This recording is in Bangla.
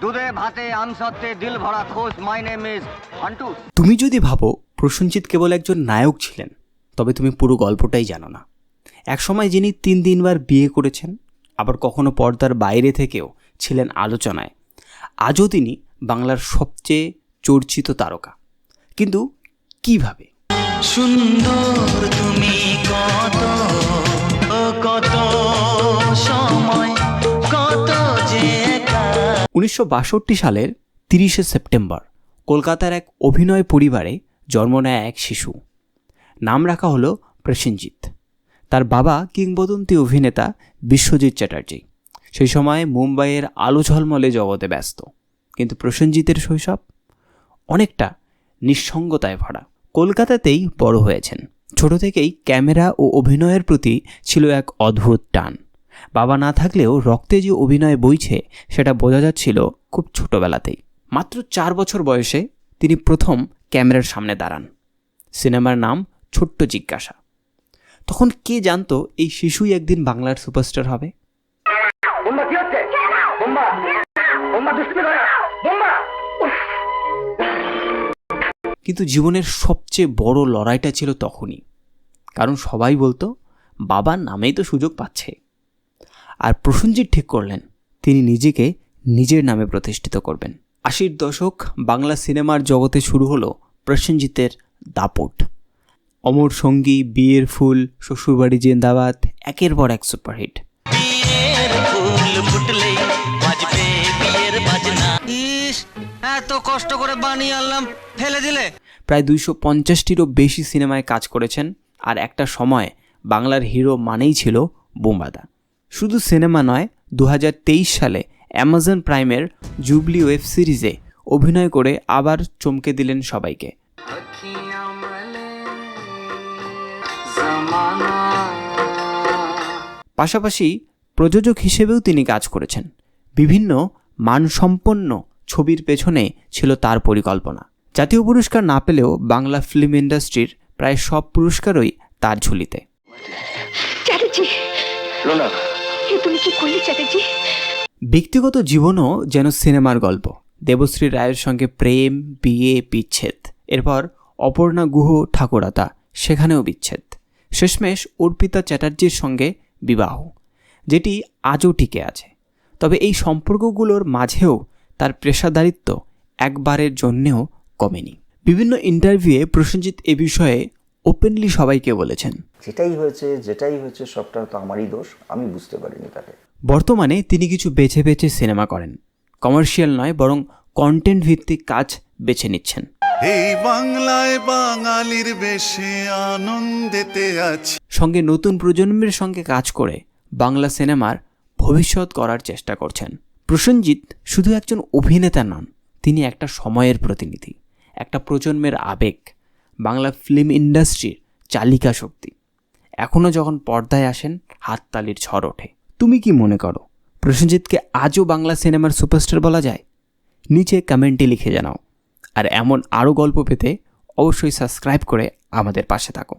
দুধে ভাতে আমসত্ত্বে দিল ভরা খোশ। My name is ফান্টু। তুমি যদি ভাবো প্রসেনজিৎ কেবল একজন নায়ক ছিলেন, তবে তুমি পুরো গল্পটাই জানো না। একসময় যিনি 3 বার বিয়ে করেছেন, আবার কখনো পর্দার বাইরে থেকেও ছিলেন আলোচনায়। আজও তিনি বাংলার সবচেয়ে চর্চিত তারকা। কিন্তু কিভাবে? সুন্দর তুমি কত কত সময় কত যে 1962 সালের 30শে সেপ্টেম্বর কলকাতার এক অভিনয় পরিবারে জন্ম নেয় এক শিশু। নাম রাখা হলো প্রসেনজিৎ। তার বাবা কিংবদন্তি অভিনেতা বিশ্বজিৎ চ্যাটার্জি। সেই সময় মুম্বাইয়ের আলো ঝলমলে জগতে ব্যস্ত। কিন্তু প্রসেনজিতের শৈশব অনেকটা নিঃসঙ্গতায় ভরা। কলকাতাতেই বড় হয়েছেন। ছোট থেকেই ক্যামেরা ও অভিনয়ের প্রতি ছিল এক অদ্ভুত টান। বাবা না থাকলেও রক্তে যে অভিনয় বইছে সেটা বোঝা যাচ্ছিল খুব ছোটবেলাতেই। মাত্র 4 বছর বয়সে তিনি প্রথম ক্যামেরার সামনে দাঁড়ান। সিনেমার নাম ছোট্ট জিজ্ঞাসা। তখন কে জানতো এই শিশুই একদিন বাংলার সুপারস্টার হবে? কিন্তু জীবনের সবচেয়ে বড় লড়াইটা ছিল তখনই। কারণ সবাই বলতো বাবার নামেই তো সুযোগ পাচ্ছে। আর প্রসেনজিৎ ঠিক করলেন তিনি নিজেকে নিজের নামে প্রতিষ্ঠিত করবেন। 80-র দশক বাংলা সিনেমার জগতে শুরু হলো প্রসেনজিতের দাপট। অমর সঙ্গী, বিয়ের ফুল, শ্বশুরবাড়ি জিন্দাবাদ একের পর এক সুপারহিট। বিয়ের ফুল ফুটলেই বাজবে বিয়ের বাজনা। ইস, এত কষ্ট করে বানিয়ে আনলাম, ফেলে দিলে। প্রায় 250টিরও বেশি সিনেমায় কাজ করেছেন। আর একটা সময় বাংলার হিরো মানেই ছিল বোমবাদা। শুধু সিনেমা নয়, 2023 সালে অ্যামাজন প্রাইমের জুবলি ওয়েব সিরিজে অভিনয় করে আবার চমকে দিলেন সবাইকে। পাশাপাশি প্রযোজক হিসেবেও তিনি কাজ করেছেন। বিভিন্ন মানসম্পন্ন ছবির পেছনে ছিল তার পরিকল্পনা। জাতীয় পুরস্কার না পেলেও বাংলা ফিল্ম ইন্ডাস্ট্রির প্রায় সব পুরস্কারই তার ঝুলিতে। ব্যক্তিগত জীবনও যেন সিনেমার গল্প। দেবশ্রী রায়ের সঙ্গে প্রেম, বিয়ে, বিচ্ছেদ। এরপর অপর্ণা গুহ ঠাকুরাতা, সেখানেও বিচ্ছেদ। শেষমেশ অর্পিতা চ্যাটার্জির সঙ্গে বিবাহ, যেটি আজও টিকে আছে। তবে এই সম্পর্কগুলোর মাঝেও তার পেশাদারিত্ব একবারের জন্যেও কমেনি। বিভিন্ন ইন্টারভিউয়ে প্রসেনজিৎ এ বিষয়ে ওপেনলি সবাইকে বলেছেন, যেটাই হয়েছে সবটা তো আমারই দোষ, আমি বুঝতে পারিনি তাকে। বর্তমানে তিনি কিছু বেছে বেছে সিনেমা করেন। কমার্শিয়াল নয়, বরং কন্টেন্ট ভিত্তিক কাজ বেছে নিচ্ছেন। এই বাংলায় বাঙালির বেশে আনন্দেতে আছে। সঙ্গে নতুন প্রজন্মের সঙ্গে কাজ করে বাংলা সিনেমার ভবিষ্যৎ করার চেষ্টা করছেন। প্রসেনজিৎ শুধু একজন অভিনেতা নন, তিনি একটা সময়ের প্রতিনিধি, একটা প্রজন্মের আবেগ, বাংলা ফিল্ম ইন্ডাস্ট্রির চালিকা শক্তি। এখনও যখন পর্দায় আসেন হাততালির ঝড় ওঠে। তুমি কি মনে করো প্রসেনজিৎকে আজও বাংলা সিনেমার সুপারস্টার বলা যায়? নিচে কমেন্টে লিখে জানাও। আর এমন আরও গল্প পেতে অবশ্যই সাবস্ক্রাইব করে আমাদের পাশে থাকো।